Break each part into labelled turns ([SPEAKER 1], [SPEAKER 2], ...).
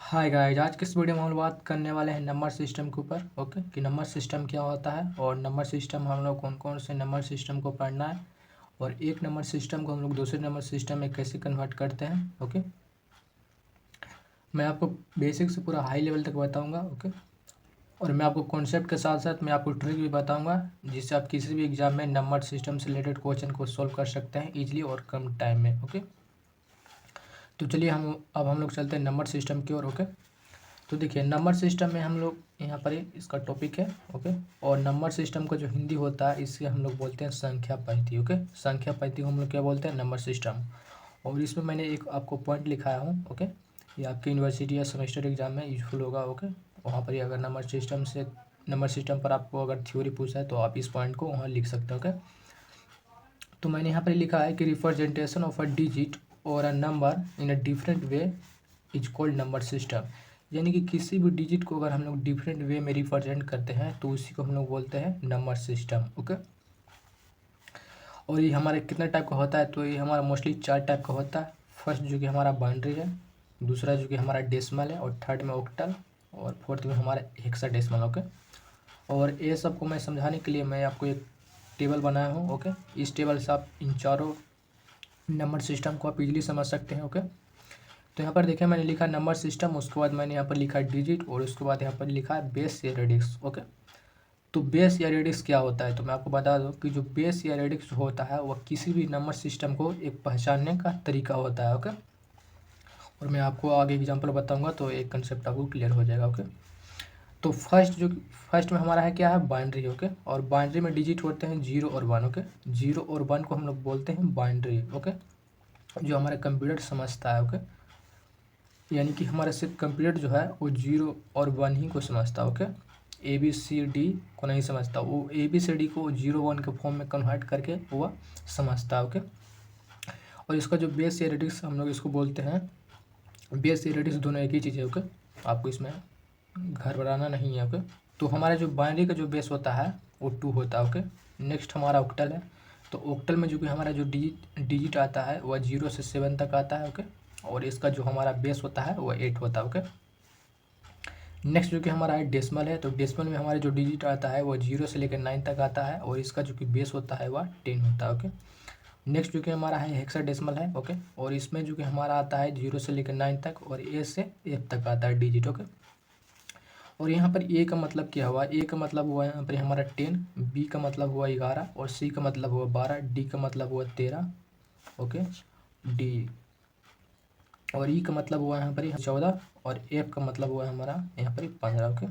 [SPEAKER 1] Hi guys, आज की इस वीडियो में हम लोग बात करने वाले हैं नंबर सिस्टम के ऊपर। ओके, कि नंबर सिस्टम क्या होता है और नंबर सिस्टम हम लोग कौन कौन से नंबर सिस्टम को पढ़ना है और एक नंबर सिस्टम को हम लोग दूसरे नंबर सिस्टम में कैसे कन्वर्ट करते हैं। ओके, मैं आपको बेसिक से पूरा हाई लेवल तक बताऊंगा। ओके, और मैं आपको कॉन्सेप्ट के साथ साथ मैं आपको ट्रिक भी बताऊंगा जिससे आप किसी भी एग्जाम में नंबर सिस्टम से रिलेटेड क्वेश्चन को सोल्व कर सकते हैं ईजिली और कम टाइम में। ओके, तो चलिए हम लोग चलते हैं नंबर सिस्टम की ओर। ओके, तो देखिए नंबर सिस्टम में हम लोग यहाँ पर इसका टॉपिक है। ओके, और नंबर सिस्टम का जो हिंदी होता है इसे हम लोग बोलते हैं संख्या पद्धति। ओके, संख्या पद्धति को हम लोग क्या बोलते हैं, नंबर सिस्टम। और इसमें मैंने एक आपको पॉइंट लिखाया हूँ। ओके, ये आपकी यूनिवर्सिटी या सेमेस्टर एग्जाम में यूजफुल होगा। ओके, वहाँ पर ही अगर नंबर सिस्टम पर आपको अगर थ्योरी पूछा है तो आप इस पॉइंट को वहाँ लिख सकते हो। ओके, तो मैंने यहाँ पर लिखा है कि रिप्रेजेंटेशन ऑफ अ डिजिट और a number in a different way is called number system. यानी कि किसी भी डिजिट को अगर हम लोग डिफरेंट वे में रिप्रेजेंट करते हैं तो उसी को हम लोग बोलते हैं नंबर सिस्टम। ओके, और ये हमारे कितने टाइप का होता है, तो ये हमारा मोस्टली 4 टाइप का होता है। फर्स्ट जो कि हमारा बाइनरी है, दूसरा जो कि हमारा डेसिमल है, और थर्ड में ऑक्टल, और फोर्थ में हमारा हेक्साडेसिमल। ओके, और ये सबको मैं समझाने के लिए मैं आपको एक टेबल बनाया हूँ। ओके, इस टेबल से आप इन चारों नंबर सिस्टम को आप इजीली समझ सकते हैं। ओके, तो यहाँ पर देखिए मैंने लिखा नंबर सिस्टम, उसके बाद मैंने यहाँ पर लिखा डिजिट, और उसके बाद यहाँ पर लिखा है बेस या रेडिक्स। ओके, तो बेस या रेडिक्स क्या होता है, तो मैं आपको बता दूँ कि जो बेस या रेडिक्स होता है वह किसी भी नंबर सिस्टम को एक पहचानने का तरीका होता है। ओके, और मैं आपको आगे एग्जाम्पल बताऊँगा तो एक कंसेप्ट आपको क्लियर हो जाएगा। ओके, तो फर्स्ट में हमारा है क्या है, बाइनरी। ओके, और बाइनरी में डिजिट होते हैं 0 और 1। ओके, 0 और 1 को हम लोग बोलते हैं बाइनरी। ओके, जो हमारा कंप्यूटर समझता है। ओके, यानी कि हमारा सिर्फ कंप्यूटर जो है वो 0 और 1 ही को समझता है। ओके, ABCD को नहीं समझता, वो ABCD को 0 1 के फॉर्म में कन्वर्ट करके वो समझता है। ओके, और इसका जो बेस या रेडिक्स हम लोग इसको बोलते हैं, बेस या रेडिक्स दोनों एक ही चीज़ है। ओके, आपको इसमें घर बनाना नहीं है। ओके, तो हमारा जो बाइनरी का जो बेस होता है वो 2 होता है। ओके, नेक्स्ट हमारा ऑक्टल है, तो ऑक्टल में जो कि हमारा जो डिजिट आता है वह 0 से 7 तक आता है। ओके, और इसका जो हमारा बेस होता है वह 8 होता है। ओके, नेक्स्ट जो कि हमारा है डेसिमल है, तो डेसिमल में हमारे जो डिजिट आता है वो 0 से लेकर 9 तक आता है, और इसका जो कि बेस होता है वह 10 होता है। ओके, नेक्स्ट जो कि हमारा है हेक्साडेसिमल है। ओके, और इसमें जो कि हमारा आता है 0 से लेकर 9 तक, और ए से एफ तक आता है डिजिट। ओके, और यहाँ पर ए का मतलब क्या हुआ, ए का मतलब हुआ यहाँ पर हमारा 10, बी का मतलब हुआ 11, और सी का मतलब हुआ 12, डी का मतलब हुआ 13। ओके, डी, और ई का मतलब हुआ यहाँ पर 14, और एफ का मतलब हुआ हमारा यहाँ पर 15। ओके,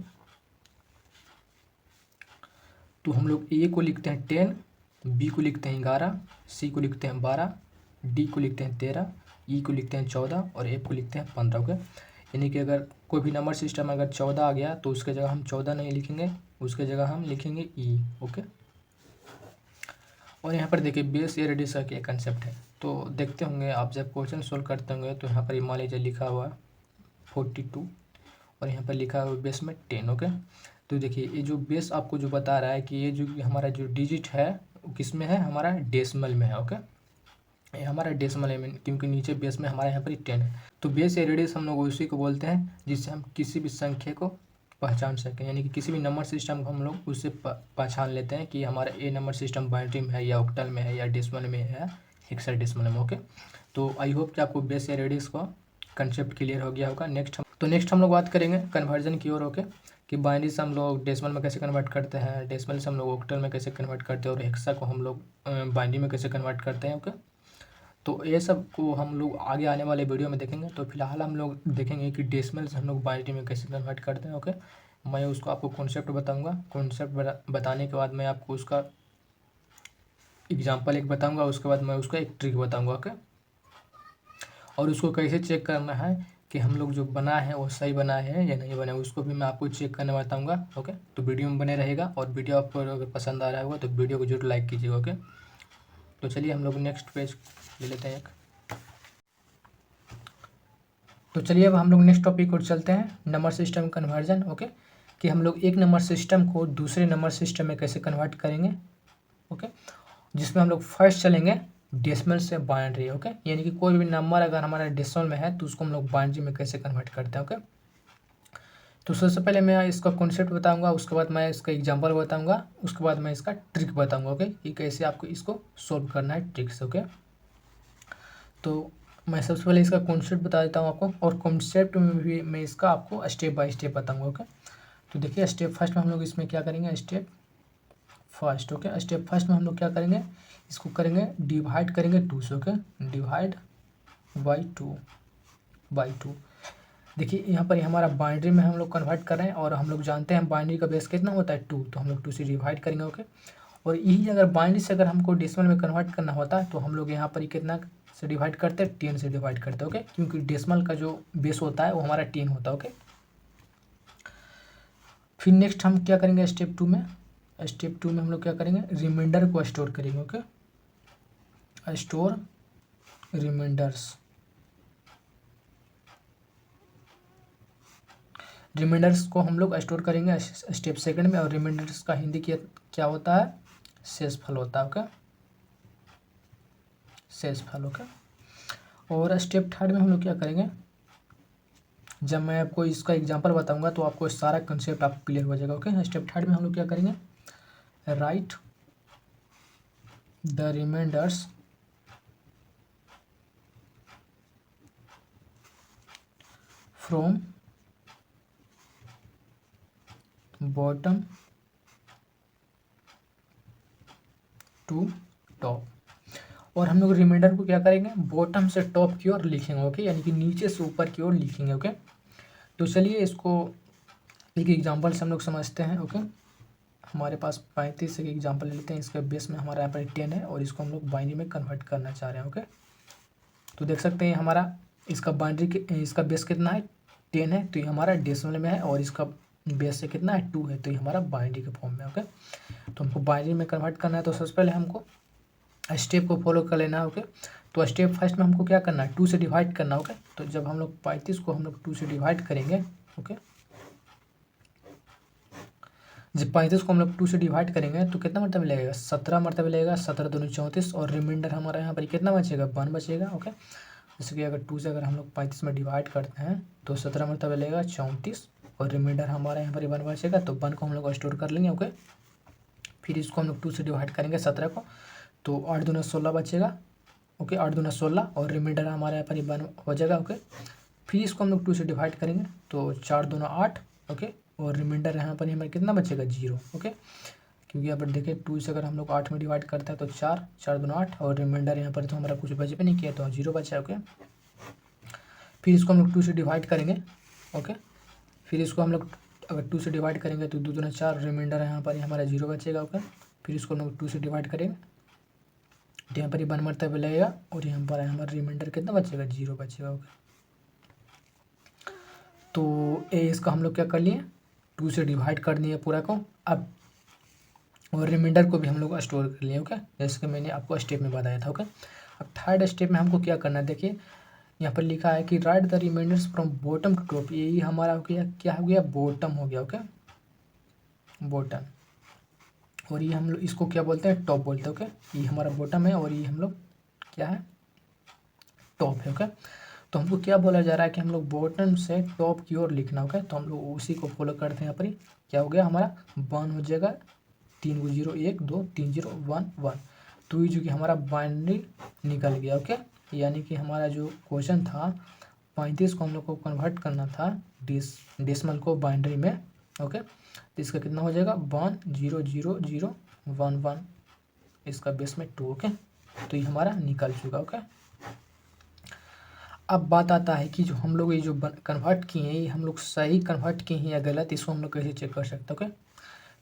[SPEAKER 1] तो हम लोग ए को लिखते हैं 10, बी को लिखते हैं 11, सी को लिखते हैं 12, डी को लिखते हैं 13, ई को लिखते हैं 14, और एफ को लिखते हैं 15। ओके, यानी कि अगर कोई भी नंबर सिस्टम अगर 14 आ गया तो उसके जगह हम 14 नहीं लिखेंगे, उसके जगह हम लिखेंगे ई। ओके, और यहाँ पर देखिए बेस या रेडियस का क्या कंसेप्ट है, तो देखते होंगे आप जब क्वेश्चन सोल्व करते होंगे तो यहाँ पर मान लीजिए लिखा हुआ 42, और यहाँ पर लिखा हुआ बेस में 10। ओके, तो देखिए ये जो बेस आपको जो बता रहा है कि ये जो हमारा जो डिजिट है वो किस में है, हमारा डेसिमल में है। ओके, ये हमारा डेसिमल है क्योंकि नीचे बेस में हमारे यहाँ पर 10 है। तो बेस या रेडियस हम लोग उसी को बोलते हैं जिससे हम किसी भी संख्या को पहचान सकें, यानी कि किसी भी नंबर सिस्टम को हम लोग उससे पहचान लेते हैं कि हमारा ए नंबर सिस्टम बाइनरी में है या ऑक्टल में है या डेसिमल में है या हेक्साडेसिमल में। ओके, तो आई होप कि आपको बेस या रेडियस का कंसेप्ट क्लियर हो गया होगा। नेक्स्ट हम लोग बात करेंगे कन्वर्जन की ओर। ओके, कि बाइनरी से हम लोग डेसिमल में कैसे कन्वर्ट करते हैं, डेसिमल से हम लोग ऑक्टल में कैसे कन्वर्ट करते हैं, और हेक्सा को हम लोग बाइनरी में कैसे कन्वर्ट करते हैं। ओके, तो ये सब को हम लोग आगे आने वाले वीडियो में देखेंगे। तो फिलहाल हम लोग देखेंगे कि डेसिमल से हम लोग बाइनरी में कैसे कन्वर्ट करते हैं। ओके, मैं उसको आपको कॉन्सेप्ट बताऊंगा, कॉन्सेप्ट बताने के बाद मैं आपको उसका एग्जांपल एक बताऊंगा, उसके बाद मैं उसका एक ट्रिक बताऊंगा। ओके, और उसको कैसे चेक करना है कि हम लोग जो बना है वो सही बना है या नहीं बना है, उसको भी मैं आपको चेक करने बताऊंगा। ओके, तो वीडियो में बने रहेगा, और वीडियो आपको अगर पसंद आ रहा होगा तो वीडियो को जरूर लाइक कीजिएगा। ओके, तो चलिए हम लोग नेक्स्ट पेज ले लेते हैं एक। तो चलिए अब हम लोग नेक्स्ट टॉपिक पर चलते हैं, नंबर सिस्टम कन्वर्जन। ओके, कि हम लोग एक नंबर सिस्टम को दूसरे नंबर सिस्टम में कैसे कन्वर्ट करेंगे। ओके, जिसमें हम लोग फर्स्ट चलेंगे डेसिमल से बाइनरी। ओके, यानी कि कोई भी नंबर अगर हमारा डेसिमल में है तो उसको हम लोग बाइनरी में कैसे कन्वर्ट करते हैं। ओके, तो सबसे पहले मैं इसका कॉन्सेप्ट बताऊंगा, उसके बाद मैं इसका एग्जांपल बताऊंगा, उसके बाद मैं इसका ट्रिक बताऊंगा। ओके, कि कैसे आपको इसको सोल्व करना है ट्रिक से। ओके, तो मैं सबसे पहले इसका कॉन्सेप्ट बता देता हूँ आपको, और कॉन्सेप्ट में भी मैं इसका आपको स्टेप बाय स्टेप बताऊंगा। ओके, तो देखिए स्टेप फर्स्ट में हम लोग इसमें क्या करेंगे, step first. Okay, step first में हम लोग क्या करेंगे, इसको करेंगे डिवाइड करेंगे 2 से। Okay, divide by two. देखिए यहाँ पर हमारा बाइनरी में हम लोग कन्वर्ट कर रहे हैं, और हम लोग जानते हैं बाइनरी का बेस कितना होता है 2, तो हम लोग 2 से डिवाइड करेंगे। ओके, और यही अगर बाइनरी से अगर हमको डेसिमल में कन्वर्ट करना होता है तो हम लोग यहाँ पर कितना से डिवाइड करते हैं, 10 से डिवाइड करते हैं। ओके, क्योंकि डेसिमल का जो बेस होता है वो हमारा 10 होता है। ओके, फिर नेक्स्ट हम क्या करेंगे स्टेप 2 में, स्टेप 2 में हम लोग क्या करेंगे, रिमाइंडर को स्टोर करेंगे। ओके, स्टोर रिमाइंडर्स को हम लोग स्टोर करेंगे स्टेप सेकंड में, और रिमाइंडर्स का हिंदी क्या होता है, शेषफल होता है। ओके, शेषफल। ओके, और स्टेप थर्ड में हम लोग क्या करेंगे, जब मैं आपको इसका एग्जांपल बताऊंगा तो आपको सारा कंसेप्ट आपको क्लियर हो जाएगा। ओके, स्टेप थर्ड में हम लोग क्या करेंगे, write the reminders from bottom to top. और हम लोग रिमाइंडर को क्या करेंगे, बॉटम से टॉप की ओर लिखेंगे। ओके, यानी कि नीचे से ऊपर की ओर लिखेंगे। ओके, तो चलिए इसको एक एग्जांपल से हम लोग समझते हैं। ओके, हमारे पास 35 एक एग्जांपल लेते हैं, इसके बेस में हमारा यहाँ पर 10 है, और इसको हम लोग बाइनरी में कन्वर्ट करना चाह रहे हैं। ओके, तो देख सकते हैं हमारा इसका इसका बेस कितना है, 10 है, तो ये हमारा डेसिमल में है, और इसका बेस से कितना है, 2 है, तो ये हमारा बाइनरी के फॉर्म में। ओके, तो हमको बाइनरी में कन्वर्ट करना है, तो सबसे पहले हमको स्टेप को फॉलो कर लेना है। ओके, तो स्टेप फर्स्ट में हमको क्या करना है, 2 से डिवाइड करना। ओके, तो जब हम लोग 35 को हम लोग 2 से डिवाइड करेंगे, ओके, जब 35 को हम लोग 2 से डिवाइड करेंगे तो कितना मरतबा लगेगा, 17 मरतबा लगेगा, 17 दूनी 34, और रिमाइंडर हमारा यहाँ पर कितना बचेगा, 1 बचेगा। ओके, जैसे कि अगर 2 से अगर हम लोग 35 में डिवाइड करते हैं तो 17 मरतबा लगेगा 34, और रिमाइंडर हमारा यहाँ पर 1 बचेगा, तो 1 को हम लोग स्टोर कर लेंगे। ओके, फिर इसको हम लोग 2 से डिवाइड करेंगे 17 को, तो 8 दूना 16 बचेगा। ओके, 8 दूना 16, और रिमाइंडर हमारे यहाँ पर 1 हो जाएगा। ओके, फिर इसको हम लोग 2 से डिवाइड करेंगे, तो 4 दूना 8। ओके, और रिमाइंडर यहाँ पर हमें कितना बचेगा, 0। ओके, क्योंकि यहाँ पर देखिए 2 से अगर हम लोग 8 में डिवाइड करते हैं तो 4 दूना 8, और रिमाइंडर यहाँ पर तो हमारा कुछ बच भी नहीं किया, तो 0 बचा है। ओके, फिर इसको हम लोग 2 से डिवाइड करेंगे। ओके, फिर इसको हम लोग अगर 2 से डिवाइड करेंगे तो 2 दूना 4, रिमाइंडर यहाँ पर हमारा 0 बचेगा। ओके, फिर इसको हम लोग 2 से डिवाइड करेंगे तो यहाँ पर 1 मरतबा लगेगा, और यहाँ पर हमारा रिमाइंडर कितना बचेगा, 0 बचेगा। ओके, तो इसका हम लोग क्या कर लिए, 2 से डिवाइड कर दिए पूरा को। अब और रिमाइंडर को भी हम लोग स्टोर कर लिए। ओके, जैसे कि मैंने आपको स्टेप में बताया था। ओके, अब थर्ड स्टेप में हमको क्या करना है, देखिए यहाँ पर लिखा है कि write the reminders from bottom to top. यही हमारा हो गया, क्या हो गया, बॉटम हो गया। ओके, बॉटम, और ये हम लोग इसको क्या बोलते हैं, टॉप बोलते हैं। ओके, ये हमारा बॉटम है, और ये हम लोग क्या है, टॉप है। ओके, तो हमको क्या बोला जा रहा है कि हम लोग बॉटम से टॉप की ओर लिखना। ओके, तो हम लोग उसी को फॉलो करते हैं। यहाँ पर क्या हो गया, हमारा 1 हो जाएगा, 3 को 0, 1 2 3 0 1 1, तो ये जो कि हमारा बाइनरी निकल गया। ओके, यानी कि हमारा जो क्वेश्चन था 35 को हम लोग को कन्वर्ट करना था डेसिमल को बाइनरी में। ओके, तो इसका कितना हो जाएगा, 1 0 0 0 1 1, इसका बेस में 2। ओके, तो ये हमारा निकल चुका। ओके, अब बात आता है कि जो हम लोग ये जो कन्वर्ट किए हैं, ये हम लोग सही कन्वर्ट किए हैं या गलत, इसको हम लोग कैसे चेक कर सकते हैं। ओके,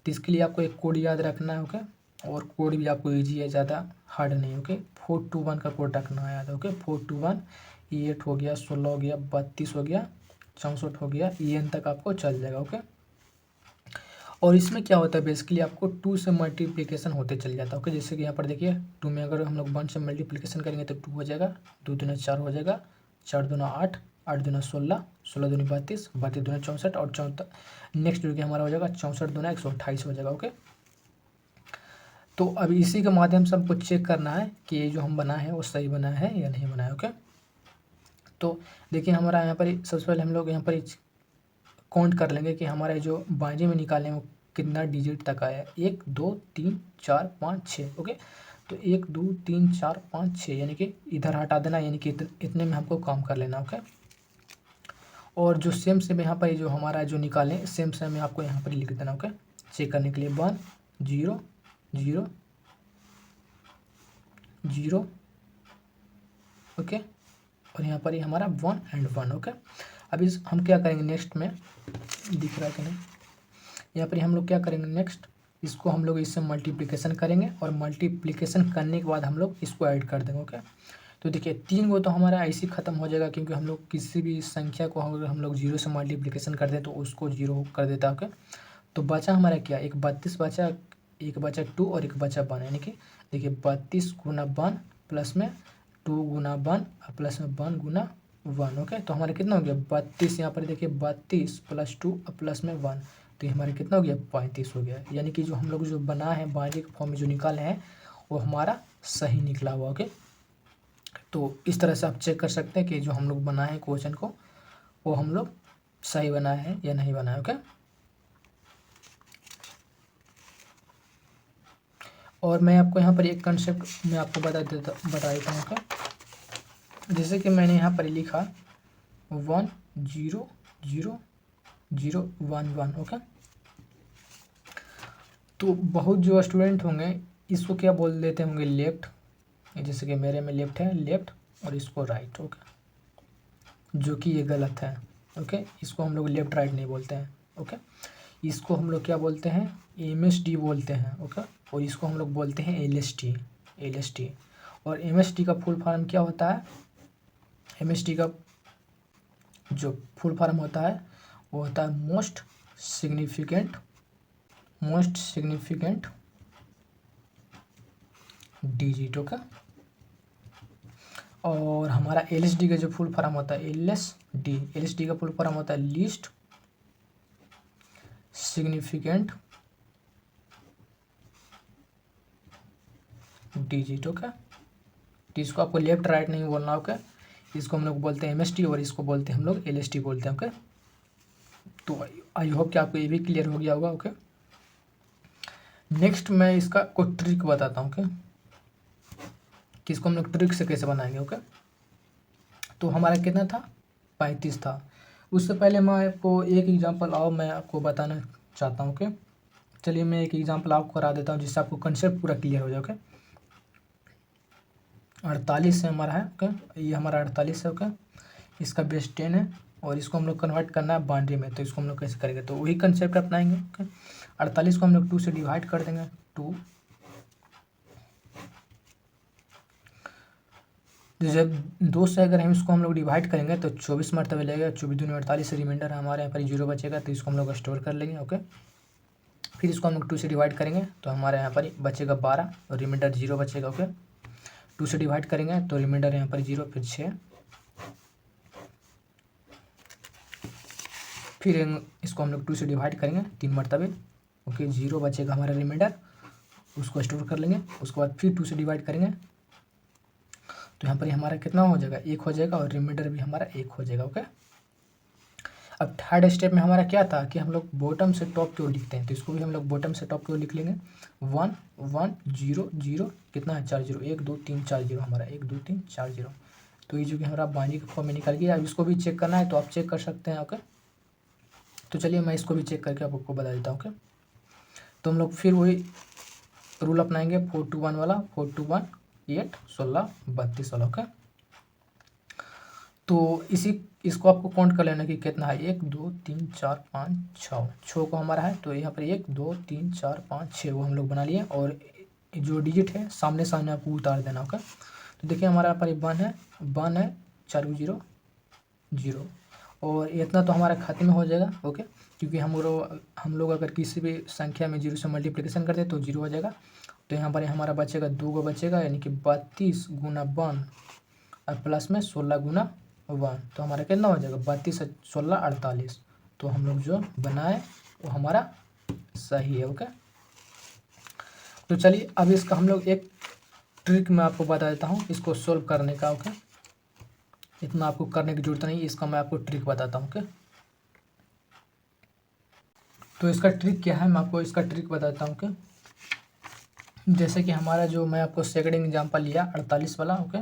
[SPEAKER 1] तो इसके लिए आपको एक कोड याद रखना है। ओके, और कोड भी आपको ईजी है, ज़्यादा हार्ड नहीं। ओके, 421 का कोड रखना है याद। ओके, 421, 8 हो गया, 16 हो गया, 32 हो गया, 64 हो गया, EN तक आपको चल जाएगा। ओके, और इसमें क्या होता है, बेसिकली आपको 2 से मल्टीप्लिकेशन होते चल जाता है। ओके, जैसे कि यहाँ पर देखिए 2 में अगर हम लोग 1 से मल्टीप्लिकेशन करेंगे तो 2 हो जाएगा, 2 दूना 4 हो जाएगा, 4 दूना 8, 8 दूना 16, 16 दूनी 32, 32 दूना 64, और 64 नेक्स्ट जो कि हमारा हो जाएगा 64 दूना 128 हो जाएगा। ओके, तो अब इसी के माध्यम से हमको चेक करना है कि ये जो हम बना है वो सही बना है या नहीं बना है। ओके, तो देखिए हमारा यहाँ पर सबसे पहले हम लोग यहाँ पर काउंट कर लेंगे कि हमारे जो बाइनरी में निकालें वो कितना डिजिट तक आया है। 1 2 3 4 5 6। ओके, तो 1 2 3 4 5 6 यानी कि इधर हटा देना, यानी कि इतने में हमको काम कर लेना। ओके, और जो सेम सेम यहाँ पर जो हमारा जो निकालें सेम सेम में आपको यहाँ पर लिख देना। ओके, चेक करने के लिए 1 0 0 0। ओके, और यहाँ पर ये हमारा 1 एंड 1। ओके, अभी हम क्या करेंगे नेक्स्ट में, दिख रहा है कि नहीं, यहाँ पर हम लोग क्या करेंगे नेक्स्ट, इसको हम लोग इससे मल्टीप्लिकेशन करेंगे और मल्टीप्लिकेशन करने के बाद हम लोग इसको ऐड कर देंगे। ओके, तो देखिए 3 को तो हमारा ऐसे ही ख़त्म हो जाएगा, क्योंकि हम लोग किसी भी संख्या को अगर हम लोग 0 से मल्टीप्लिकेशन कर दें तो उसको 0 कर देता है। ओके, तो बचा हमारा क्या, एक 32 बचा, एक बचा 2 और एक बचा 1, यानी कि देखिए 32 गुना 1 प्लस में 2 गुना 1 प्लस में 1 गुना 1। ओके, तो हमारे कितना हो गया 32, यहाँ पर देखिए 32 प्लस 2 प्लस में 1, तो ये हमारे कितना हो गया 35 हो गया। यानी कि जो हम लोग जो बना है बाइनरी के फॉर्म में जो निकाले हैं वो हमारा सही निकला हुआ। ओके, तो इस तरह से आप चेक कर सकते हैं कि जो हम लोग बनाए हैं क्वेश्चन को वो हम लोग सही बनाए हैं या नहीं बनाए। ओके, और मैं आपको यहाँ पर एक कंसेप्ट मैं आपको बता देता हूँ। ओके, जैसे कि मैंने यहाँ पर लिखा 1 0 0 0 1 1। ओके, तो बहुत जो स्टूडेंट होंगे इसको क्या बोल देते होंगे लेफ्ट, जैसे कि मेरे में लेफ्ट है लेफ्ट और इसको राइट। ओके, जो कि ये गलत है। ओके, इसको हम लोग लेफ्ट राइट नहीं बोलते हैं। ओके, इसको हम लोग क्या बोलते हैं MSD बोलते हैं। ओके, और इसको हम लोग बोलते हैं LST। और MSD का फुल फॉर्म क्या होता है, MSD का जो फुल फॉर्म होता है वो होता है मोस्ट सिग्निफिकेंट डिजिट। ओके, और हमारा LSD का जो फुल फॉर्म होता है LSD का फुल फॉर्म होता है लीस्ट सिग्निफिकेंट डिजिट। ओके, तो इसको आपको लेफ्ट राइट नहीं बोलना। ओके, इसको हम लोग बोलते हैं MSD और इसको बोलते हैं हम लोग LST बोलते हैं। ओके, तो आई होप कि आपको ये भी क्लियर हो गया होगा। ओके, नेक्स्ट मैं इसका कोई ट्रिक बताता हूँ। ओके, कि इसको हम लोग ट्रिक से कैसे बनाएंगे। ओके, तो हमारा कितना था 35 था। उससे पहले मैं आपको एक एग्जांपल मैं आपको बताना चाहता हूँ। ओके, चलिए मैं एक एग्जांपल आपको करा देता हूँ जिससे आपको कंसेप्ट पूरा क्लियर हो जाए। ओके, 48 से हमारा है। ओके, ये हमारा 48 है। ओके, इसका बेस 10 है और इसको हम लोग कन्वर्ट करना है बाइनरी में, तो इसको हम लोग कैसे करेंगे, तो वही कंसेप्ट अपनाएंगे। ओके, 48 को हम लोग 2 से डिवाइड कर देंगे। 2 जब 2 से अगर हम इसको हम लोग डिवाइड करेंगे तो 24 मरतबे लगेगा। 24 दूनी 48 रिमाइंडर हमारे यहाँ पर 0 बचेगा, तो इसको हम लोग स्टोर कर लेंगे। ओके, फिर इसको हम लोग 2 से डिवाइड करेंगे तो हमारे यहाँ पर बचेगा 12 और रिमाइंडर 0 बचेगा। ओके, 2 से डिवाइड करेंगे तो रिमाइंडर यहाँ पर 0, फिर 6, फिर इसको हम लोग 2 से डिवाइड करेंगे 3 मरतबे। ओके, 0 बचेगा हमारा रिमाइंडर, उसको स्टोर कर लेंगे। उसके बाद फिर 2 से डिवाइड करेंगे तो यहाँ पर हमारा कितना हो जाएगा 1 हो जाएगा और रिमाइंडर भी हमारा 1 हो जाएगा। ओके, अब थर्ड स्टेप में हमारा क्या था कि हम लोग बॉटम से टॉप की ओर लिखते हैं, तो इसको भी हम लोग बॉटम से टॉप की ओर लिख लेंगे। 1 1 0 0 कितना है 4 0, 1 2 3 4 0 हमारा 1 2 3 4 0। तो ये जो कि हमारा बाइनरी के फॉर्म में निकल गया। अब इसको भी चेक करना है तो आप चेक कर सकते हैं। ओके, तो चलिए मैं इसको भी चेक करके आपको बता देता हूँ। ओके, तो हम लोग फिर वही रूल अपनाएंगे 4 2 1 वाला, 4 2 1 8 16 32 वाला। ओके, तो इसको आपको काउंट कर लेना कि कितना है 1 2 3 4 5 6 को हमारा है, तो यहाँ पर 1 2 3 4 5 6 वो हम लोग बना लिए। और जो डिजिट है सामने सामने आपको उतार देना। ओके, तो देखिए हमारा यहाँ पर 1 है 4 0 0 और इतना तो हमारा खाते में हो जाएगा। ओके, क्योंकि हम लोग अगर किसी भी संख्या में 0 से मल्टीप्लिकेशन करते हैं तो 0 हो जाएगा। तो यहाँ पर हमारा बचेगा 2 को बचेगा, यानी कि 32 गुना 1 और प्लस में 16 गुना 1, तो हमारा कितना हो जाएगा 32 16 48। तो हम लोग जो बनाए वो हमारा सही है। ओके, तो चलिए अब इसका हम लोग एक ट्रिक मैं आपको बता देता हूँ इसको सोल्व करने का। ओके, इतना आपको करने की जरूरत नहीं, इसका मैं आपको ट्रिक बताता हूँ। ओके, तो इसका ट्रिक क्या है, मैं आपको इसका ट्रिक बताता हूँ। ओके, जैसे कि हमारा जो मैं आपको सेकंड एग्जांपल लिया 48 वाला। ओके,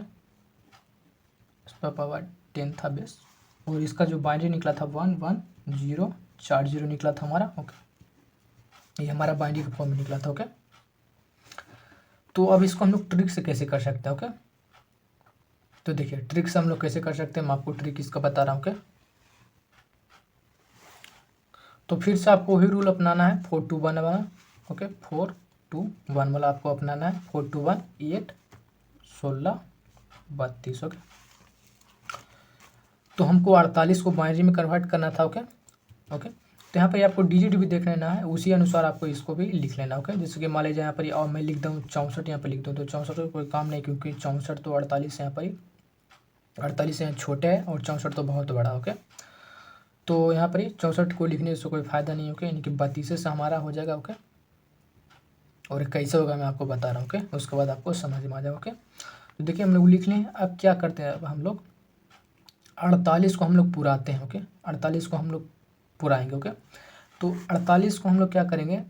[SPEAKER 1] इस पर पावर 10 था बेस, और इसका जो बाइनरी निकला था 11040 निकला था हमारा। ओके, ये हमारा बाइनरी का फॉर्म में निकला था। ओके, तो अब इसको हम लोग ट्रिक से कैसे कर सकते हैं। ओके, तो देखिए ट्रिक से हम लोग कैसे कर सकते हैं, मैं आपको ट्रिक इसका बता रहा हूँ। ओके, तो फिर से आपको वही रूल अपनाना है 421 वाला। ओके, 421 वाला आपको अपनाना है। 421 8 16 32। ओके, तो हमको 48 को बाइनरी में कन्वर्ट करना था। ओके ओके, तो यहाँ पर आपको डिजिट भी देख लेना है, उसी अनुसार आपको इसको भी लिख लेना। ओके, जैसे कि मान लीजिए यहाँ पर और मैं लिख दूँ 64, यहाँ पर लिख दूँ तो 64 का कोई काम नहीं, क्योंकि 64 तो 48 यहाँ पर 48 यहाँ छोटे है और 64 तो बहुत बड़ा। ओके, तो यहाँ पर 64 को लिखने से कोई फ़ायदा नहीं। ओके, यानी कि 32 से हमारा हो जाएगा। ओके, और कैसे होगा मैं आपको बता रहा हूँ। ओके, उसके बाद आपको समझ में आ जाए। ओके, तो देखिए हम लोग लिख लें। अब क्या करते हैं, अब हम लोग 48 को हम लोग पुराते हैं। ओके, 48 को हम लोग पुराएंगे। ओके, तो 48 को हम लोग क्या करेंगे,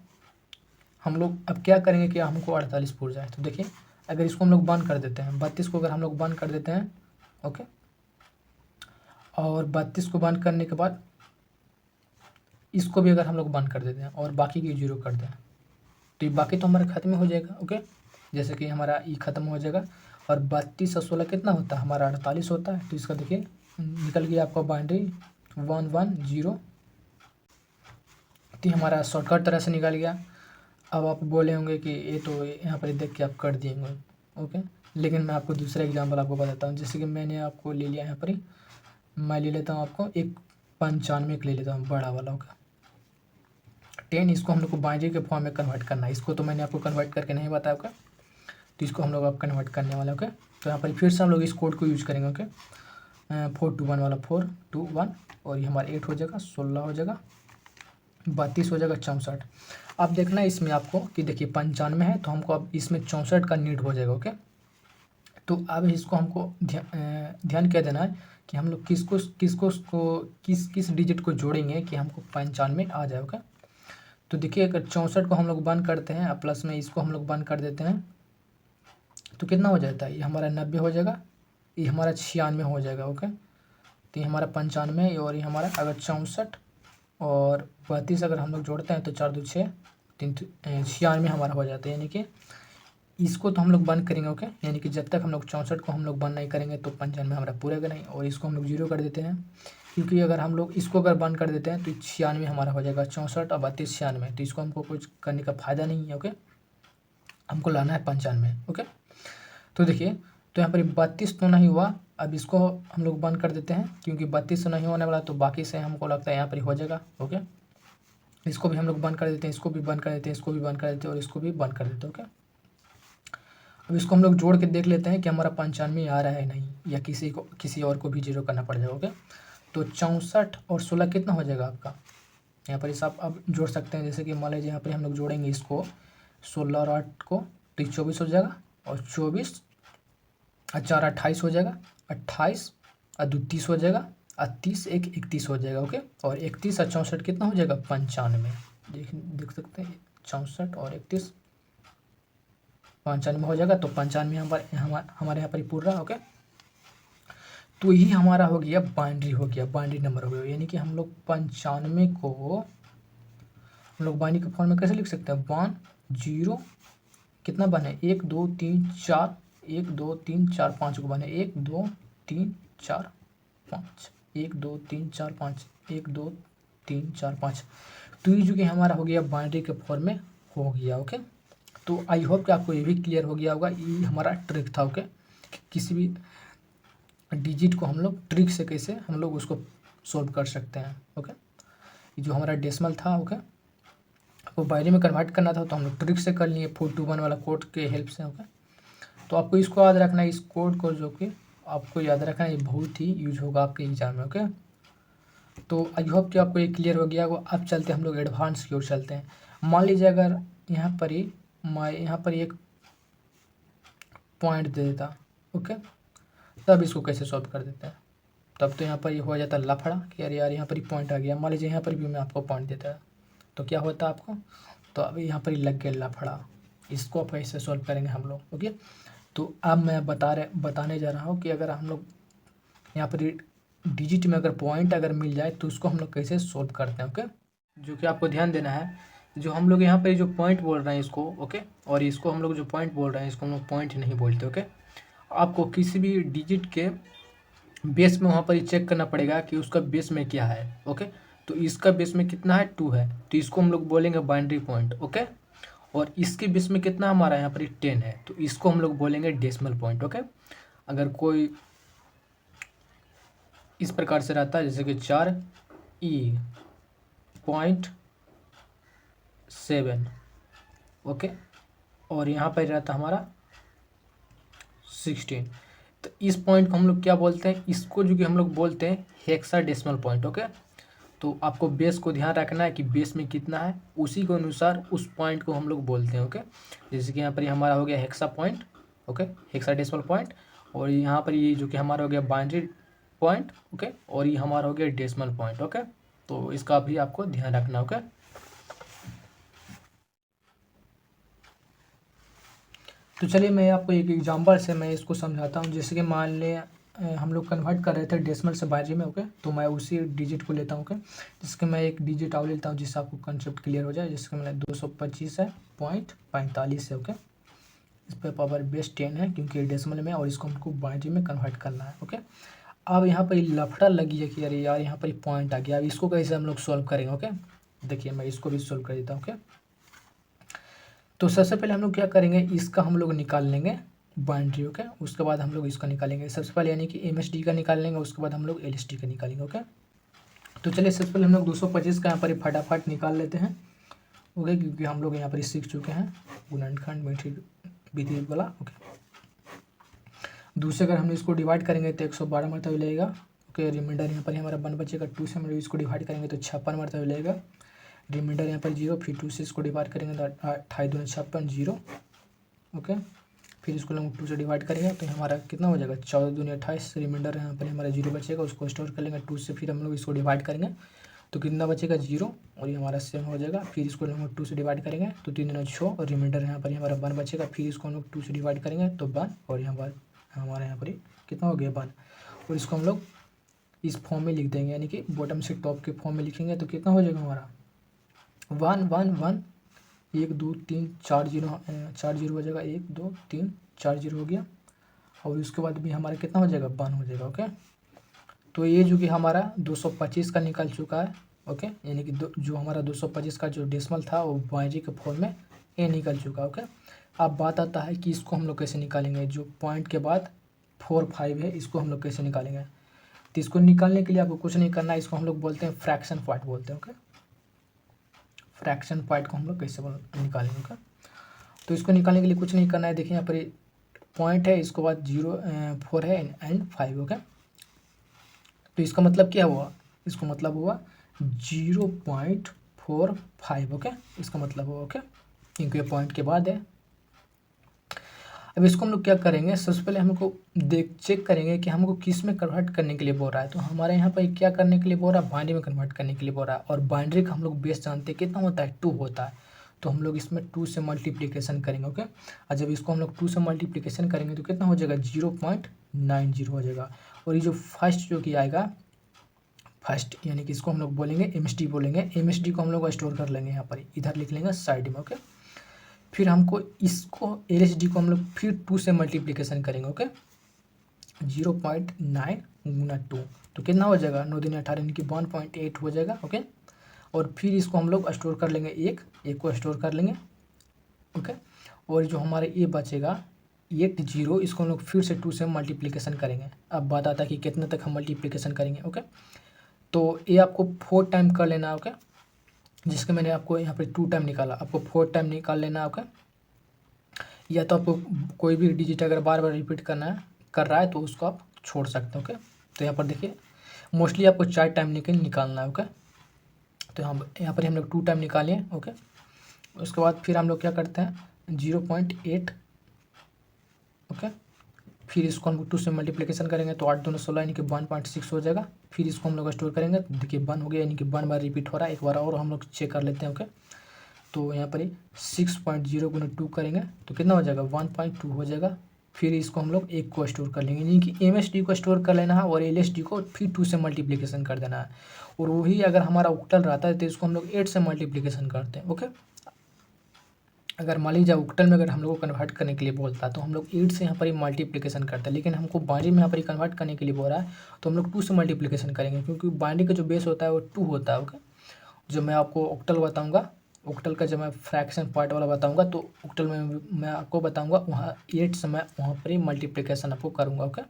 [SPEAKER 1] हम लोग अब क्या करेंगे कि हमको 48 पुर जाए। तो देखिए अगर इसको हम लोग बंद कर देते हैं, 32 को अगर हम लोग बंद कर देते हैं। ओके, और 32 को बंद करने के बाद इसको भी अगर हम लोग बंद कर देते हैं और बाकी की जीरो कर दें, तो ये बाकी तो हमारा खत्म हो जाएगा। ओके, जैसे कि हमारा ई खत्म हो जाएगा, और 32 और 16 कितना होता है हमारा 48 होता है। तो इसका देखिए निकल गया आपका बाउंड्री 110। तो हमारा शॉर्टकट तरह से निकल गया। अब आप बोले होंगे कि ये तो यहाँ पर देख के आप कर दिए होंगे। ओके, लेकिन मैं आपको दूसरा एग्जांपल आपको बताता हूँ। जैसे कि मैंने आपको ले लिया यहाँ पर ही, मैं ले लेता हूँ आपको एक 95 ले लेता हूँ बड़ा वाला। ओके, 10, इसको हम लोग को बाइनरी के फॉर्म में कन्वर्ट करना है। इसको तो मैंने आपको कन्वर्ट करके नहीं बताया। ओके, तो इसको हम लोग अब कन्वर्ट करने वाले। ओके, तो यहाँ पर फिर से हम लोग इस कोड को यूज करेंगे। ओके, 421 वाला 421, और ये हमारा 8 हो जाएगा, 16 हो जाएगा, 32 हो जाएगा, 64। अब देखना है इसमें आपको कि देखिए 95 है, तो हमको अब इसमें 64 का नीड हो जाएगा। ओके, तो अब इसको हमको ध्यान क्या देना है कि हम लोग किस डिजिट को जोड़ेंगे कि हमको 95 आ जाए। ओके, तो देखिए अगर 64 को हम लोग बंद करते हैं और प्लस में इसको हम लोग बंद कर देते हैं, तो कितना हो जाता है, ये हमारा 90 हो जाएगा, ये हमारा 96 हो जाएगा। ओके, तो ये हमारा 95, और ये हमारा अगर 64 और 32 अगर हम लोग जोड़ते हैं तो 4 2 6 3 96 हमारा हो जाता है। यानी कि इसको तो हम लोग बंद करेंगे। ओके, यानी कि जब तक हम लोग 64 को हम लोग बंद नहीं करेंगे तो 95 हमारा पूरेगा नहीं, और इसको हम लोग 0 कर देते हैं, क्योंकि अगर हम लोग इसको अगर बंद कर देते हैं तो 96 हमारा हो जाएगा, 64 और 32 96, तो इसको हमको कुछ करने का फ़ायदा नहीं है। ओके, हमको लाना है 95। ओके, तो देखिए तो यहाँ पर 32 तो नहीं हुआ, अब इसको हम लोग बंद कर देते हैं, क्योंकि 32 तो नहीं होने वाला, तो बाकी से हमको लगता है यहाँ पर हो जाएगा। ओके, इसको भी हम लोग बंद कर देते हैं, इसको भी बंद कर देते हैं, इसको भी बंद कर देते हैं, और इसको भी बंद कर देते हैं। ओके, अब इसको हम लोग जोड़ के देख लेते हैं कि हमारा 95 आ रहा है नहीं, या किसी और को भी 0 करना पड़ जाएगा। ओके, तो 64 और 16 कितना हो जाएगा आपका, यहाँ पर इस आप अब जोड़ सकते हैं। जैसे कि मान लीजिए यहाँ पर हम लोग जोड़ेंगे इसको 16 और 8 को, तो 24 हो जाएगा, और 24 और 4 28 हो जाएगा, 28 और 2 30 हो जाएगा, और 30 1 31 हो जाएगा। ओके, और 31 और 64 कितना हो जाएगा 95। देख सकते हैं 64 और 31 95 हो जाएगा, तो 95 हमारे यहाँ पर ही पूरा। ओके, तो यही हमारा हो गया बाइनरी, हो गया बाइनरी नंबर हो गया। यानी कि हम लोग 95 को हम लोग बाइनरी के फॉर्म में कैसे लिख सकते हैं, 1 0 कितना बने 1 2 3 4, 1 2 3 4 5 को बने 1 2 3 4 5, 1 2 3 4 5, 1 2 3 4 5। तो ये जो कि हमारा हो गया बाइनरी के फॉर्म में हो गया। ओके, तो आई होप कि आपको ये भी क्लियर हो गया होगा। ये हमारा ट्रिक था। ओके, किसी भी डिजिट को हम लोग ट्रिक से कैसे हम लोग उसको सोल्व कर सकते हैं। ओके, ये जो हमारा डेसिमल था, ओके, आपको बाइनरी में कन्वर्ट करना था, तो हम लोग ट्रिक से कर लिए 421 वाला कोड के हेल्प से। ओके, तो आपको इसको याद रखना है, इस कोड को जो कि आपको याद रखना है, ये बहुत ही यूज होगा आपके एग्जाम में। ओके, तो आई होप कि आपको ये क्लियर हो गया होगा। अब चलते हम लोग एडवांस की ओर चलते हैं। मान लीजिए अगर यहाँ पर ही मैं यहाँ पर एक पॉइंट दे देता। ओके, तब इसको कैसे सॉल्व कर देते हैं, तब तो यहाँ पर ये हो जाता लफड़ा कि अरे यार यहाँ पर ही पॉइंट आ गया। मान लीजिए यहाँ पर भी मैं आपको पॉइंट देता तो क्या होता आपको, तो अभी यहाँ पर लग गया लफड़ा। इसको आप कैसे सॉल्व करेंगे हम लोग, ओके। तो अब मैं बताने जा रहा हूँ कि अगर हम लोग यहाँ पर डिजिट में अगर पॉइंट अगर मिल जाए तो उसको हम लोग कैसे सॉल्व करते हैं, ओके। जो कि आपको ध्यान देना है, जो हम लोग यहाँ पे जो पॉइंट बोल रहे हैं इसको, ओके, और इसको हम लोग जो पॉइंट बोल रहे हैं इसको हम लोग पॉइंट नहीं बोलते, ओके। आपको किसी भी डिजिट के बेस में वहाँ पर ही चेक करना पड़ेगा कि उसका बेस में क्या है, ओके। तो इसका बेस में कितना है, 2 है, तो इसको हम लोग बोलेंगे बाइनरी पॉइंट, ओके। और इसके बेस में कितना हमारा यहाँ पर 10 है, तो इसको हम लोग बोलेंगे डेसिमल पॉइंट, ओके। अगर कोई इस प्रकार से रहता है जैसे कि 4E.7, ओके, और यहाँ पर रहता हमारा 16, तो इस पॉइंट को हम लोग क्या बोलते हैं, इसको जो कि हम लोग बोलते हैं हेक्साडेसिमल पॉइंट, ओके। तो आपको बेस को ध्यान रखना है कि बेस में कितना है, उसी के अनुसार उस पॉइंट को हम लोग बोलते हैं, ओके। जैसे कि यहाँ पर हमारा हो गया hexa point, okay, hexadecimal point, और यहाँ पर ये जो कि हमारा हो गया बाइनरी पॉइंट, ओके, और ये हमारा हो गया डेसिमल पॉइंट, ओके। तो इसका भी आपको ध्यान रखना, ओके। तो चलिए मैं आपको एक एग्जांपल से मैं इसको समझाता हूँ। जैसे कि मान लें हम लोग कन्वर्ट कर रहे थे डेसिमल से बाइनरी में, ओके। तो मैं उसी डिजिट को लेता हूँ, ओके। जिसके मैं एक डिजिट और लेता हूँ जिससे आपको कंसेप्ट क्लियर हो जाए। जिसके मैंने 225 है, .45 है, ओके। इस पर पावर बेस 10 है क्योंकि डेसिमल में, और इसको हमको बाइनरी में कन्वर्ट करना है, ओके। अब यहाँ पर लफड़ा लगी है कि अरे यार यहाँ पर पॉइंट आ गया, अब इसको कैसे हम लोग सॉल्व करेंगे, ओके। देखिए मैं इसको भी सॉल्व कर देता हूँ, ओके। तो सबसे पहले हम लोग क्या करेंगे, इसका हम लोग निकाल लेंगे बाइनरी, ओके। उसके बाद हम लोग इसका निकालेंगे सबसे पहले, यानी कि MSD का निकाल लेंगे, उसके बाद हम लोग LSD का निकालेंगे, ओके। तो चलिए सबसे पहले हम लोग 225 का यहाँ पर फटाफट निकाल लेते हैं, ओके, क्योंकि हम लोग यहाँ पर सीख चुके हैं गुणनखंड मीट्रिक विधि वाला, ओके। दूसरे अगर हम इसको डिवाइड करेंगे तो 112 मरतबा लगेगा, ओके। रिमाइंडर यहाँ पर हमारा 1 बचेगा, 2 से हम लोग इसको डिवाइड करेंगे तो 56 मरतबा लगेगा। रिमाइंडर यहाँ पर 0, फिर 2 से इसको डिवाइड करेंगे तो 28 दूनी 56, 0, ओके। फिर इसको हम 2 से डिवाइड करेंगे तो हमारा कितना हो जाएगा, 14 दूनी 28। रिमाइंडर यहाँ पर हमारा 0 बचेगा, उसको स्टोर कर लेंगे 2 से। फिर हम लोग इसको डिवाइड करेंगे तो कितना बचेगा, 0, और ये हमारा सेम हो जाएगा। फिर इसको हम लोग 2 से डिवाइड करेंगे तो 3 दूनी 6, और रिमाइंडर यहाँ पर हमारा 1 बचेगा। फिर इसको हम लोग 2 से डिवाइड करेंगे तो 1, और यहाँ पर हमारे यहाँ पर कितना हो गया, 1। और इसको हम लोग इस फॉर्म में लिख देंगे, यानी कि बॉटम से टॉप के फॉर्म में लिखेंगे तो कितना हो जाएगा हमारा 1 1 1, 1 2 3 4 जीरो, 4 जीरो हो जाएगा, 1 2 3 4 जीरो हो गया। और उसके बाद भी हमारा कितना हो जाएगा, 1 हो जाएगा, ओके। तो ये जो कि हमारा 225 का निकल चुका है, ओके। यानी कि जो हमारा 225 का जो डेसिमल था वो बाइनरी के फॉर्म में ये निकल चुका, ओके। अब बात आता है कि इसको हम लोग कैसे निकालेंगे, जो पॉइंट के बाद 4 5 है, इसको हम लोग कैसे निकालेंगे। तो इसको निकालने के लिए आपको कुछ नहीं करना है, इसको हम लोग बोलते हैं फ्रैक्शन पॉइंट बोलते हैं, ओके। फ्रैक्शन पॉइंट को हम लोग कैसे निकालेंगे, ओके। तो इसको निकालने के लिए कुछ नहीं करना है। देखिए यहाँ पर पॉइंट है, इसके बाद 0 4 है एंड 5, ओके। तो इसका मतलब क्या हुआ, इसको मतलब हुआ 0.45, ओके। इसका मतलब हुआ, ओके, क्योंकि ये पॉइंट के बाद है। अब इसको हम लोग क्या करेंगे, सबसे पहले हमको चेक करेंगे कि हमको किस में कन्वर्ट करने के लिए बोल रहा है। तो हमारे यहाँ पर क्या करने के लिए बोल रहा है, बाइनरी में कन्वर्ट करने के लिए बोल रहा है। और बाइनरी का हम लोग बेस जानते हैं कितना होता है, 2 होता है। तो हम लोग इसमें 2 से मल्टीप्लिकेशन करेंगे, ओके। और जब इसको हम लोग 2 से मल्टीप्लिकेशन करेंगे तो कितना हो जाएगा, 0.90 हो जाएगा। और ये जो फर्स्ट जो कि आएगा, फर्स्ट यानी कि इसको हम लोग बोलेंगे MSD बोलेंगे। MSD को हम लोग स्टोर कर लेंगे, यहाँ पर इधर लिख लेंगे साइड में, ओके। फिर हमको इसको LSD को हम लोग फिर 2 से मल्टीप्लिकेशन करेंगे, ओके। 0.9 गुना 2 तो कितना हो जाएगा, 9 दूनी 18 यानी कि 1.8 हो जाएगा, ओके। और फिर इसको हम लोग स्टोर कर लेंगे, एक को स्टोर कर लेंगे, ओके। और जो हमारे ये बचेगा 8 0, इसको हम लोग फिर से 2 से मल्टीप्लिकेशन करेंगे। अब बात आता है कि कितने तक हम मल्टीप्लिकेशन करेंगे, ओके। तो ये आपको 4 टाइम कर लेना है, ओके। जिसके मैंने आपको यहाँ पे 2 टाइम निकाला, आपको 4 टाइम निकाल लेना है, ओके। या तो आपको कोई भी डिजिट अगर बार बार रिपीट कर रहा है तो उसको आप छोड़ सकते हैं, ओके। तो यहाँ पर देखिए मोस्टली आपको 4 टाइम निकालना है, ओके। तो यहाँ पर हम लोग 2 टाइम निकालें, ओके। उसके बाद फिर हम लोग क्या करते हैं 0.8, ओके। फिर इसको हम लोग 2 से मल्टीप्लिकेशन करेंगे तो 8 दूनी 16 यानी कि 1.6 हो जाएगा। फिर इसको हम लोग स्टोर करेंगे तो देखिए 1 हो गया, यानी कि 1 बार रिपीट हो रहा है। एक बार और हम लोग चेक कर लेते हैं। ओके, तो यहाँ पर ही 6.0 गुना 2 करेंगे तो कितना हो जाएगा 1.2 हो जाएगा। फिर इसको हम लोग एक को स्टोर कर लेंगे, यानी कि MSD को स्टोर कर लेना है और LSD को फिर 2 से मल्टीप्लिकेशन कर देना है। और वही अगर हमारा ऑक्टल रहता है तो इसको हम लोग 8 से मल्टीप्लिकेशन करते हैं। ओके, अगर मान लीजिए ऑक्टल में अगर हम लोग को कन्वर्ट करने के लिए बोलता है तो हम लोग 8 से यहाँ पर ही मल्टीप्लिकेशन करते हैं, लेकिन हमको बाइनरी में यहाँ पर ही कन्वर्ट करने के लिए बोल रहा है तो हम लोग 2 से मल्टीप्लिकेशन करेंगे, क्योंकि बाइनरी का जो बेस होता है वो 2 होता है। ओके, जो मैं आपको ऑक्टल बताऊँगा, ऑक्टल का जब मैं फ्रैक्शन पार्ट वाला बताऊँगा तो ऑक्टल में मैं आपको बताऊँगा वहाँ 8 से मैं वहाँ पर ही मल्टीप्लिकेशन आपको करूँगा। ओके,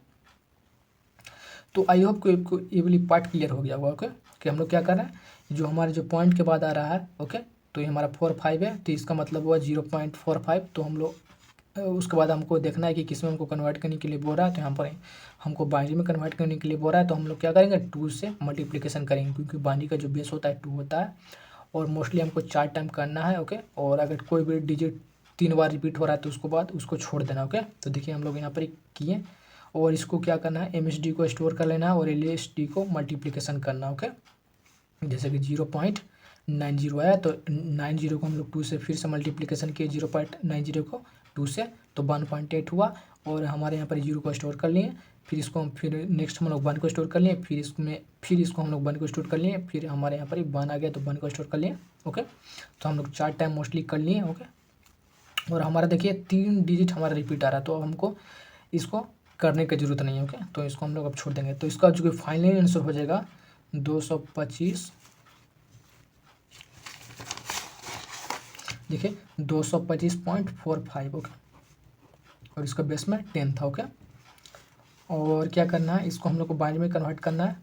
[SPEAKER 1] तो आई होप को ये वाली पार्ट क्लियर हो गया होगा। ओके, कि हम लोग क्या कर रहे हैं, जो हमारे जो पॉइंट के बाद आ रहा है। ओके, तो ये हमारा 4-5 है तो इसका मतलब हुआ 0.45। तो हम लोग उसके बाद हमको देखना है कि किस में हमको कन्वर्ट करने के लिए बोल रहा है, तो यहाँ पर हमको बाइनरी में कन्वर्ट करने के लिए बोल रहा है तो हम लोग क्या करेंगे 2 से मल्टीप्लिकेशन करेंगे, क्योंकि बाइनरी का जो बेस होता है 2 होता है और मोस्टली हमको 4 टाइम करना है। ओके, और अगर कोई भी डिजिट 3 बार रिपीट हो रहा है तो उसको बाद उसको छोड़ देना। ओके, तो देखिए हम लोग यहाँ पर किए और इसको क्या करना है MSD को स्टोर कर लेना है और LSD को मल्टीप्लिकेशन करना। ओके, जैसे कि 0.90 आया तो 90 को हम लोग 2 से फिर से मल्टीप्लिकेशन किए 0.90 को 2 से, तो 1.8 हुआ और हमारे यहाँ पर 0 को स्टोर कर लिए। फिर इसको हम फिर नेक्स्ट हम लोग 1 को स्टोर कर लिए, फिर इसको हम लोग 1 को स्टोर कर लिए, फिर हमारे यहाँ पर 1 आ गया तो 1 को स्टोर कर लिए। ओके, तो हम लोग 4 टाइम मोस्टली कर लिए। ओके, और हमारा देखिए 3 डिजिट हमारा रिपीट आ रहा है तो हमको इसको करने की ज़रूरत नहीं है। ओके, तो इसको हम लोग अब छोड़ देंगे। तो इसका जो कि फाइनल आंसर हो जाएगा 225, देखिए 225.45। ओके, और इसका बेस में 10 था। ओके, और क्या करना है, इसको हम लोग को बाइनरी में कन्वर्ट करना है।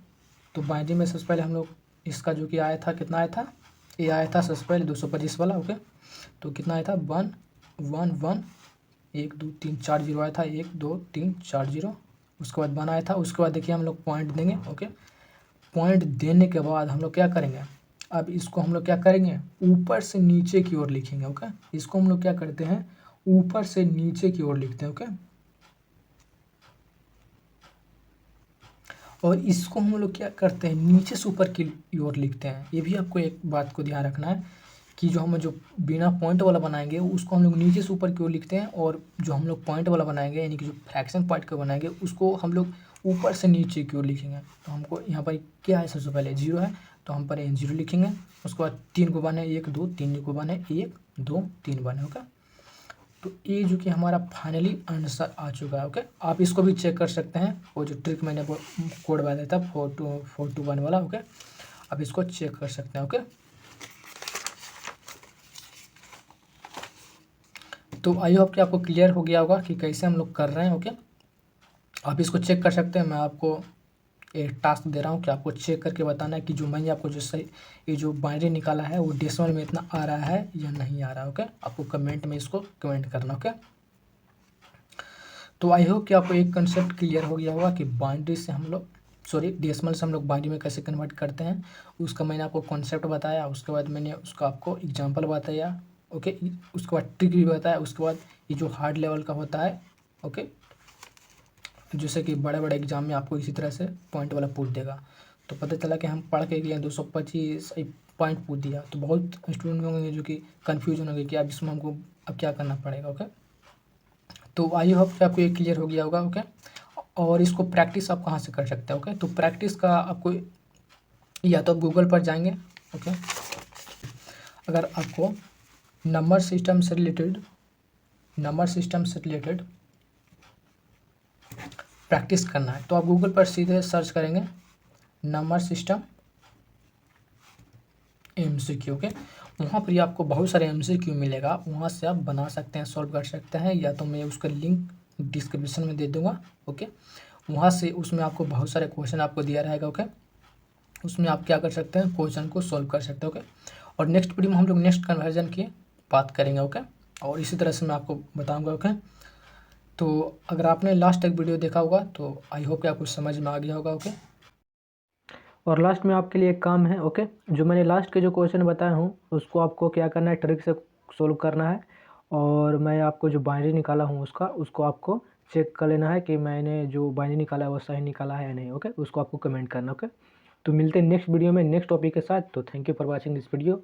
[SPEAKER 1] तो बाइनरी में सबसे पहले हम लोग इसका जो कि आया था, कितना आया था, ये आया था सबसे पहले 225 वाला। ओके, तो कितना आया था 1 1 1 1 2 3 4 0 आया था, 1 2 3 4 0। उसके बाद 1 आया था। उसके बाद देखिए हम लोग पॉइंट देंगे। ओके, पॉइंट देने के बाद हम लोग क्या करेंगे, अब इसको हम लोग क्या करेंगे ऊपर से नीचे की ओर लिखेंगे। ओके, इसको हम लोग क्या करते हैं ऊपर से नीचे की ओर लिखते हैं। ओके, और इसको हम लोग क्या करते हैं नीचे से ऊपर की ओर लिखते हैं। ये भी आपको एक बात को ध्यान रखना है कि जो हम जो बिना पॉइंट वाला बनाएंगे उसको हम लोग नीचे से ऊपर की ओर लिखते हैं, और जो हम लोग पॉइंट वाला बनाएंगे यानी कि जो फ्रैक्शन पॉइंट का बनाएंगे उसको हम लोग ऊपर से नीचे की ओर लिखेंगे। तो हमको यहाँ पर क्या है, सबसे पहले 0 है तो हम पर 0 लिखेंगे। उसके बाद 3 को बने 1 2 3 को बने 1 2 3 बने। ओके, तो ये जो कि हमारा फाइनली आंसर आ चुका है। ओके, आप इसको भी चेक कर सकते हैं, वो जो ट्रिक मैंने कोड बताया था 4 2 1 वाला। ओके, आप इसको चेक कर सकते हैं। ओके, तो आई होप कि आपको क्लियर हो गया होगा कि कैसे हम लोग कर रहे हैं। ओके, आप इसको चेक कर सकते हैं। मैं आपको एक टास्क दे रहा हूँ कि आपको चेक करके बताना है कि जो मैंने आपको जो सही ये जो बाइनरी निकाला है वो डेसिमल में इतना आ रहा है या नहीं आ रहा है। ओके, आपको कमेंट में इसको कमेंट करना। ओके, तो आई होप कि आपको एक कंसेप्ट क्लियर हो गया होगा कि बाइनरी से हम लोग डेसिमल से हम लोग बाइनरी में कैसे कन्वर्ट करते हैं। उसका मैंने आपको कॉन्सेप्ट बताया, उसके बाद मैंने उसका आपको एग्जांपल बताया। ओके, उसके बाद ट्रिक भी बताया। उसके बाद ये जो हार्ड लेवल का होता है, ओके, जैसे कि बड़े बड़े एग्जाम में आपको इसी तरह से पॉइंट वाला पूछ देगा। तो पता चला कि हम पढ़ के गए 225 पॉइंट पूछ दिया, तो बहुत स्टूडेंट होंगे जो कि कन्फ्यूजन होंगे कि अब इसमें हमको अब क्या करना पड़ेगा। ओके, तो आई होप कि आपको ये क्लियर हो गया होगा। ओके, और इसको प्रैक्टिस आप कहाँ से कर सकते हैं। ओके, तो प्रैक्टिस का आपको या तो गूगल पर जाएंगे। ओके, अगर आपको नंबर सिस्टम से रिलेटेड प्रैक्टिस करना है तो आप गूगल पर सीधे सर्च करेंगे नंबर सिस्टम MCQ। ओके, वहाँ पर ही आपको बहुत सारे MCQ मिलेगा, वहाँ से आप बना सकते हैं, सॉल्व कर सकते हैं, या तो मैं उसका लिंक डिस्क्रिप्शन में दे दूँगा। ओके, वहाँ से उसमें आपको बहुत सारे क्वेश्चन आपको दिया रहेगा। ओके, उसमें आप क्या कर सकते हैं क्वेश्चन को सॉल्व कर सकते हैं। ओके, और नेक्स्ट वीडियो में हम लोग नेक्स्ट कन्वर्जन की बात करेंगे। ओके, और इसी तरह से मैं आपको बताऊँगा। ओके, तो अगर आपने लास्ट तक वीडियो देखा होगा तो आई होप कि आपको समझ में आ गया होगा। ओके, और लास्ट में आपके लिए एक काम है। ओके, जो मैंने लास्ट के जो क्वेश्चन बताया हूँ उसको आपको क्या करना है, ट्रिक से सोल्व करना है, और मैं आपको जो बाइनरी निकाला हूँ उसको आपको चेक कर लेना है कि मैंने जो बाइनरी निकाला है वो सही निकाला है या नहीं। ओके, उसको आपको कमेंट करना। ओके, तो मिलते हैं नेक्स्ट वीडियो में नेक्स्ट टॉपिक के साथ। तो thank you for watching this video.